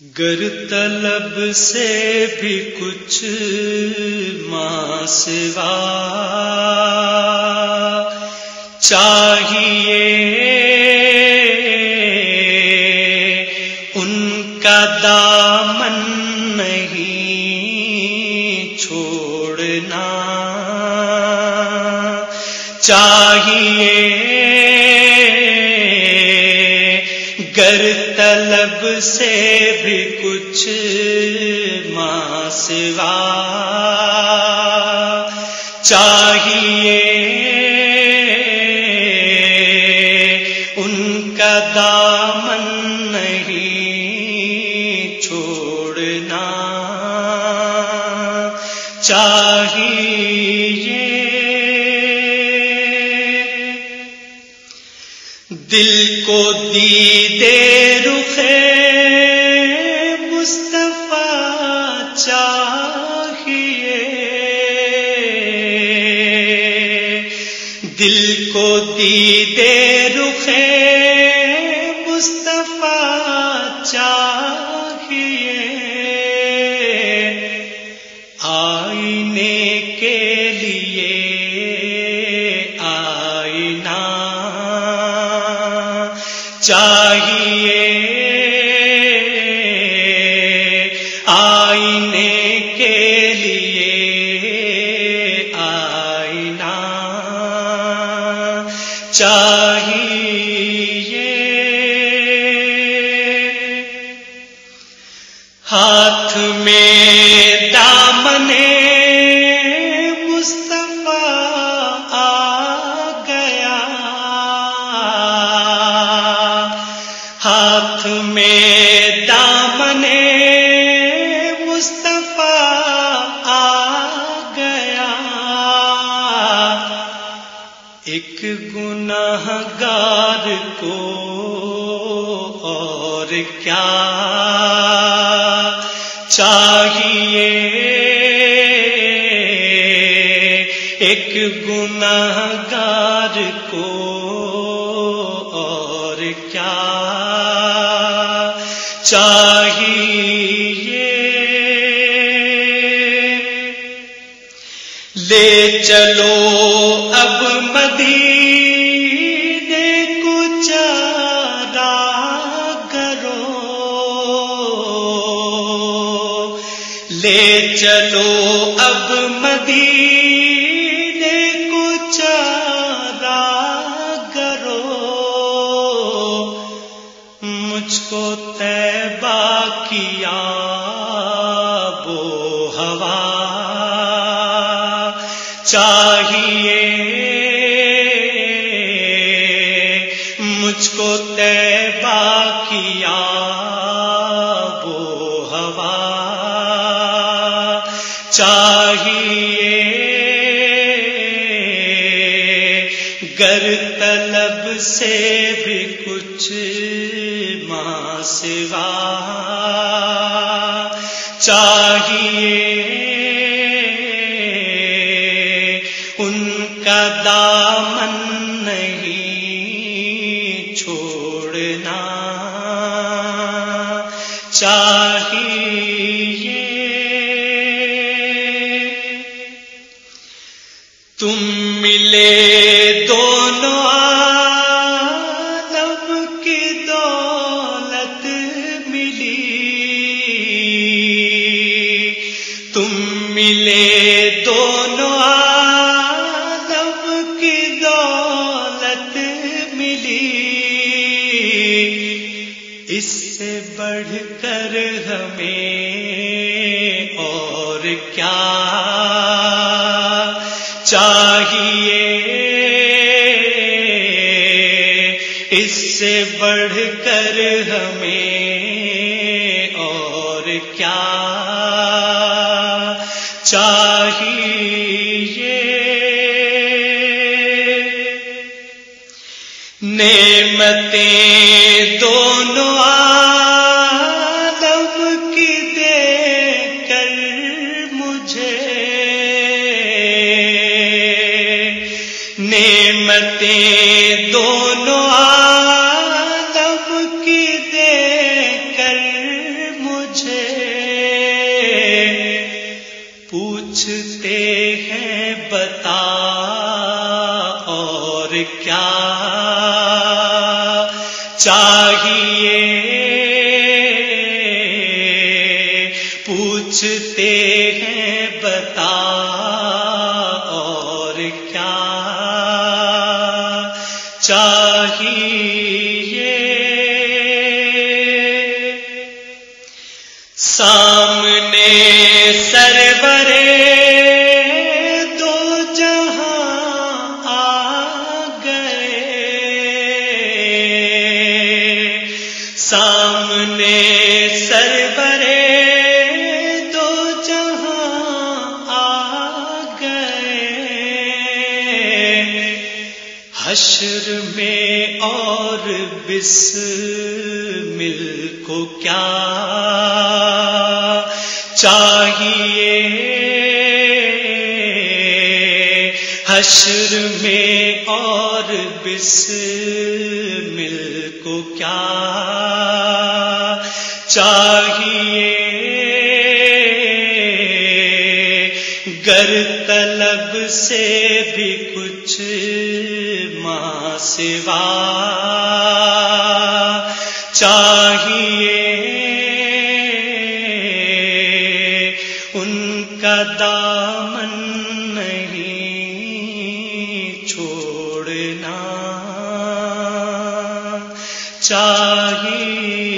گر طلب سے بھی کچھ ماں سوا چاہیے، ان کا دامن نہیں چھوڑنا چاہیے، گر طلب سے بھی کچھ ماں سوا چاہیے، ان کا دامن نہیں چھوڑنا چاہیے، دل کو دیدے رخ مصطفیٰ چاہیے، دل کو دیدے رخ مصطفیٰ چاہیے، آئینے کے لیے آئینہ چاہیے، آئینے کے لیے آئینہ چاہیے، ہاتھ میں دامن مصطفیٰ آ گیا، ہاتھ میں دامن مصطفیٰ آ گیا، ایک گناہگار کو اور کیا چاہیے، ایک گناہگار کو اور کیا چاہیے، لے چلو اب مدینے کو چارہ کرو، لے چلو اب مدینے کو چارہ کرو، مجھ کو طیبہ کی آب و ہوا چاہیے، مجھ کو طیبہ کی آب و ہوا چاہیے، گر طلب سے بھی کچھ ماں سوا چاہیے، ان کا دامن نہیں چھوڑنا چاہیے، تم ملے دونوں عالم کی دولت ملی، تم ملے دونوں عالم کی دولت ملی، اس سے بڑھ کر ہمیں اور کیا چاہیے، اس سے بڑھ کر ہمیں اور کیا چاہیے، نعمتیں دونوں عالم کی دے کر مجھے، نعمتیں دونوں عالم کی دے کر کیا چاہیے پوچھتے ہیں بتا اور کیا چاہیے سامنے سرورے دو جہاں آ گئے سامنے سرورے دو جہاں آ گئے حشر میں اور بسمل کو کیا چاہیے حشر میں اور بسمل کو کیا چاہیے گر طلب سے بھی کچھ ماں سوا چاہیے ان کا دامن نہیں چھوڑنا چاہیے